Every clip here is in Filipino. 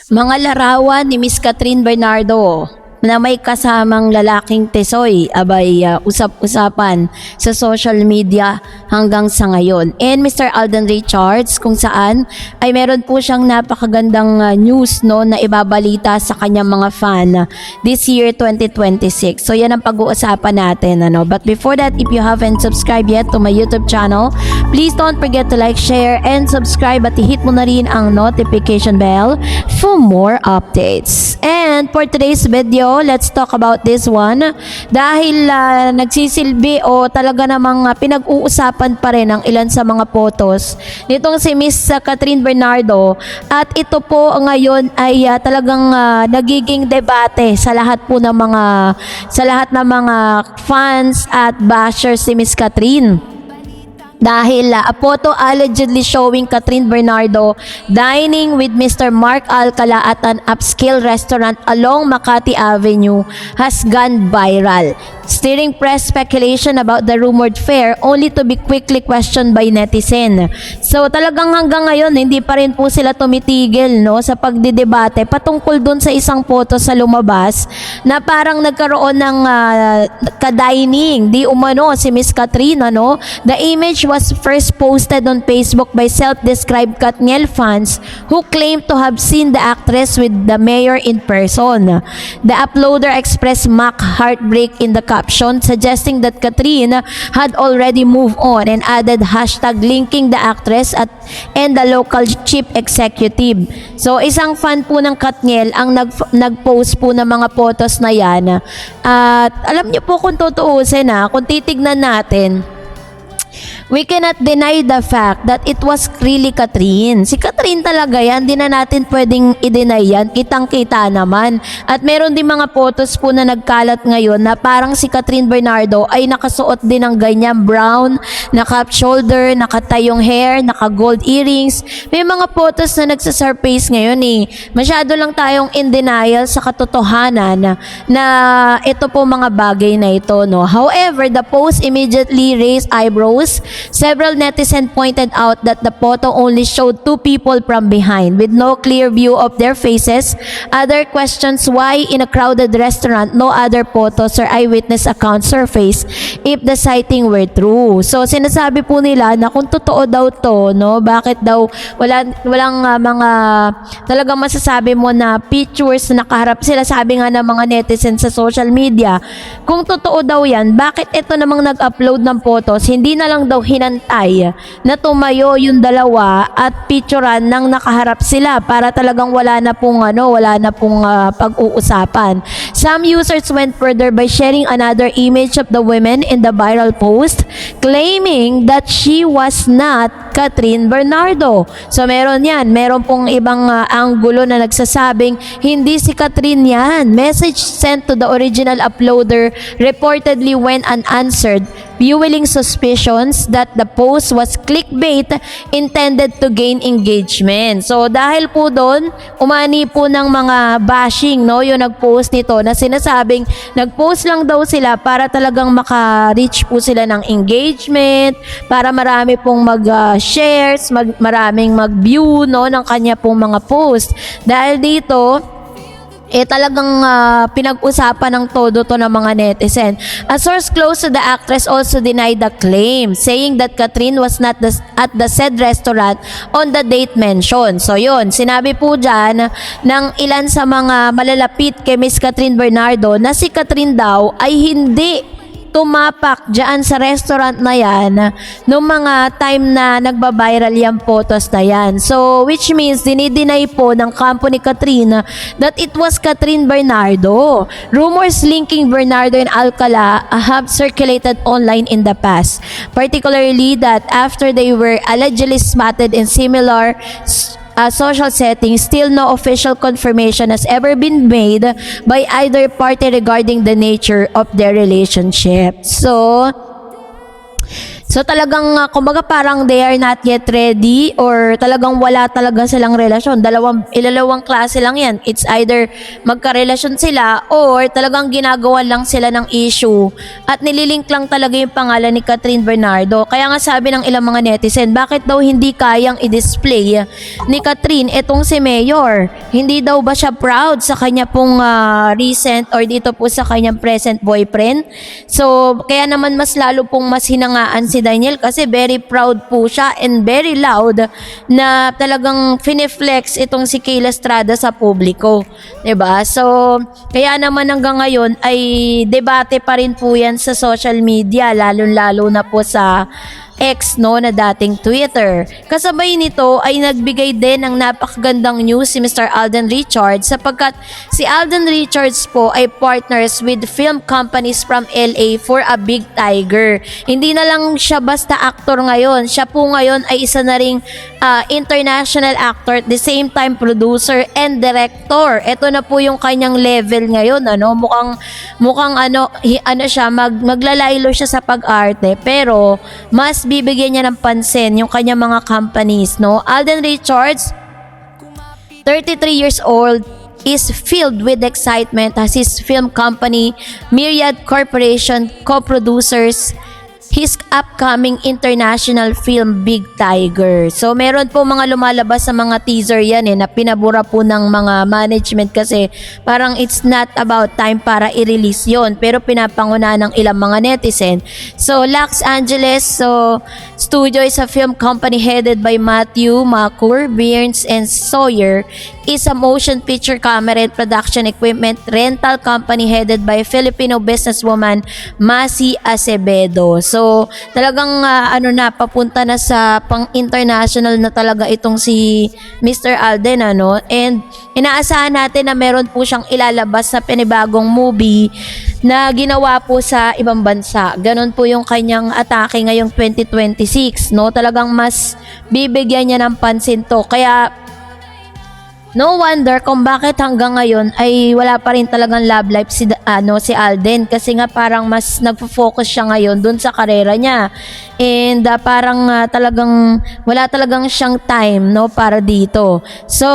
Mga larawan ni Miss Catherine Bernardo na may kasamang lalaking Tisoy, abay usap-usapan sa social media hanggang sa ngayon. And Mr. Alden Richards, kung saan ay meron po siyang napakagandang news no na ibabalita sa kanyang mga fan this year 2026. So yan ang pag-uusapan natin ano. But before that, if you haven't subscribed yet to my YouTube channel, please don't forget to like, share, and subscribe at i-hit mo na rin ang notification bell for more updates. And for today's video, let's talk about this one. Dahil nagsisilbi o talaga namang pinag-uusapan pa rin ang ilan sa mga photos nitong si Miss Catherine Bernardo. At ito po ngayon ay talagang nagiging debate sa lahat po ng mga fans at bashers si Miss Catherine. Dahil a photo allegedly showing Catherine Bernardo dining with Mr. Mark Alcala at an upscale restaurant along Makati Avenue has gone viral, stirring press speculation about the rumored affair only to be quickly questioned by netizen. So talagang hanggang ngayon hindi pa rin po sila tumitigil no sa pagdidebate patungkol dun sa isang photo sa lumabas na parang nagkaroon ng ka-dining di umano si Miss Catherine ano. The image was first posted on Facebook by self-described Katniel fans who claim to have seen the actress with the mayor in person. The uploader expressed mock heartbreak in the caption, suggesting that Catherine had already moved on and added hashtag linking the actress and the local chief executive. So isang fan po ng Katniel ang nag-post po ng mga photos na yan. At alam niyo po kung tutuusin kung titignan natin, we cannot deny the fact that it was really Catherine. Si Catherine talaga yan, di na natin pwedeng i-deny yan, kitang-kita naman. At meron din mga photos po na nagkalat ngayon na parang si Catherine Bernardo ay nakasuot din ng ganyan brown, naka-up shoulder, nakatayong hair, naka-gold earrings. May mga photos na nagsasurface ngayon Masyado lang tayong in denial sa katotohanan na ito po mga bagay na ito no. However, the post immediately raised eyebrows. Several netizens pointed out that the photo only showed two people from behind with no clear view of their faces. Other questions why in a crowded restaurant no other photos or eyewitness accounts surfaced if the sighting were true. So sinasabi po nila na kung totoo daw to no, bakit daw walang mga talagang masasabi mo na pictures na nakaharap sila, sabi nga ng mga netizens sa social media, kung totoo daw yan, bakit ito namang nag-upload ng photos hindi na lang daw hinantay na tumayo yung dalawa at picturean nang nakaharap sila para talagang wala na pong pag-uusapan. Some users went further by sharing another image of the women in the viral post, claiming that she was not Catherine Bernardo. So meron pong ibang anggulo na nagsasabing hindi si Catherine yan. Message sent to the original uploader reportedly went unanswered, fueling suspicions that the post was clickbait intended to gain engagement. So dahil po doon, umani po ng mga bashing yung nag-post nito na sinasabing nag-post lang daw sila para talagang maka-reach po sila ng engagement, para marami pong mag-shares, maraming mag-view ng kanya pong mga post. Dahil dito, talagang pinag-usapan ng todo to ng mga netizen. A source close to the actress also denied the claim, saying that Catherine was not at the said restaurant on the date mentioned. So yun, sinabi po dyan ng ilan sa mga malalapit kay Miss Catherine Bernardo na si Catherine daw ay hindi tumapak dyan sa restaurant na yan noong mga time na nagbabiral yung photos na yan. So, which means, dinideny po ng kampo ni Catherine that it was Catherine Bernardo. Rumors linking Bernardo and Alcala have circulated online in the past, particularly that after they were allegedly spotted in similar social setting, still no official confirmation has ever been made by either party regarding the nature of their relationship. So So talagang kumbaga parang they are not yet ready or talagang wala talaga silang relasyon. Ilalawang klase lang yan. It's either magkarelasyon sila or talagang ginagawa lang sila ng issue at nililink lang talaga yung pangalan ni Catherine Bernardo. Kaya nga sabi ng ilang mga netizen, bakit daw hindi kayang i-display ni Catherine itong si Mayor? Hindi daw ba siya proud sa kanya pong recent or dito po sa kanyang present boyfriend? So kaya naman mas lalo pong mas hinangaan si Daniel kasi very proud po siya and very loud na talagang fineflex itong si Kayla Estrada sa publiko. 'Di ba? So, kaya naman hanggang ngayon ay debate pa rin po 'yan sa social media, lalo-lalo na po sa X na dating Twitter. Kasabay nito ay nagbigay din ng napakagandang news si Mr. Alden Richards sapagkat si Alden Richards po ay partners with film companies from LA for a Big Tiger. Hindi na lang siya basta actor ngayon. Siya po ngayon ay isa na ring international actor at the same time producer and director. Ito na po yung kanyang level ngayon, mukhang siya maglalaylo siya sa pag-arte pero mas bibigyan niya ng pansin yung kanyang mga companies, Alden Richards, 33 years old, is filled with excitement as his film company, Myriad Corporation, co-producers his upcoming international film Big Tiger. So meron po mga lumalabas sa mga teaser yan na pinabura po ng mga management kasi parang it's not about time para i-release yon pero pinapanguna ng ilang mga netizen. So Los Angeles studio is a film company headed by Matthew McClure, Burns and Sawyer, is a motion picture camera and production equipment rental company headed by Filipino businesswoman Masi Acevedo. So talagang papunta na sa pang-international na talaga itong si Mr. Alden and inaasahan natin na meron po siyang ilalabas sa panibagong movie na ginawa po sa ibang bansa. Ganon po yung kanyang atake ngayong 2026, Talagang mas bibigyan niya ng pansin to. Kaya no wonder kung bakit hanggang ngayon ay wala pa rin talagang love life si Alden kasi nga parang mas nagfo-focus siya ngayon dun sa karera niya. And parang talagang wala talagang siyang time para dito. So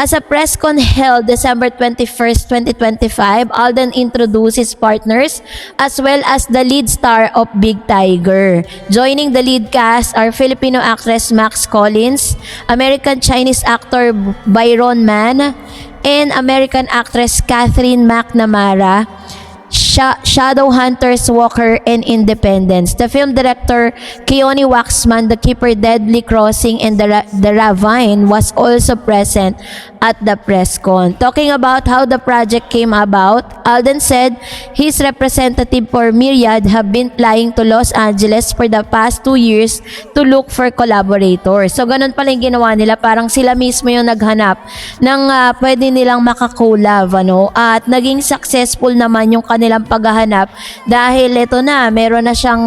as a press con held December 21st, 2025, Alden introduced his partners as well as the lead star of Big Tiger. Joining the lead cast are Filipino actress Max Collins, American-Chinese actor Byron Mann, and American actress Catherine McNamara, Shadowhunters Walker, and Independence. The film director Keone Waxman, The Keeper, Deadly Crossing, and The Ravine was also present at the press con. Talking about how the project came about, Alden said his representative for Myriad have been flying to Los Angeles for the past 2 years to look for collaborators. So ganun pala yung ginawa nila, parang sila mismo yung naghanap ng pwede nilang makakolab, at naging successful naman yung kanilang paghahanap dahil ito na, meron na siyang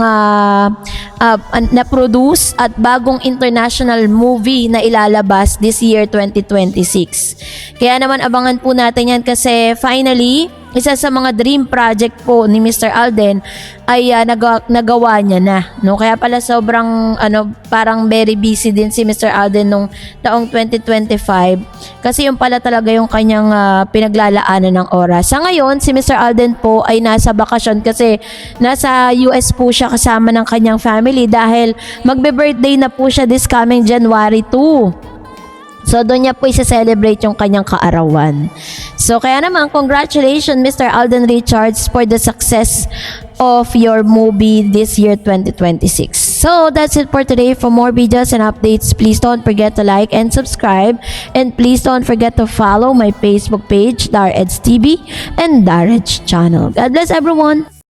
na-produce at bagong international movie na ilalabas this year 2026. Kaya naman abangan po natin yan kasi finally, isa sa mga dream project po ni Mr. Alden ay nagawa niya na. Kaya pala sobrang parang very busy din si Mr. Alden nung taong 2025 kasi yung pala talaga yung kanyang pinaglalaanan ng oras. Sa ngayon, si Mr. Alden po ay nasa bakasyon kasi nasa US po siya kasama ng kanyang family dahil magbe-birthday na po siya this coming January 2. So, doon niya po isa-celebrate yung kanyang kaarawan. So, kaya naman, congratulations Mr. Alden Richards for the success of your movie this year 2026. So, that's it for today. For more videos and updates, please don't forget to like and subscribe. And please don't forget to follow my Facebook page, DarEds TV and DarEds channel. God bless everyone!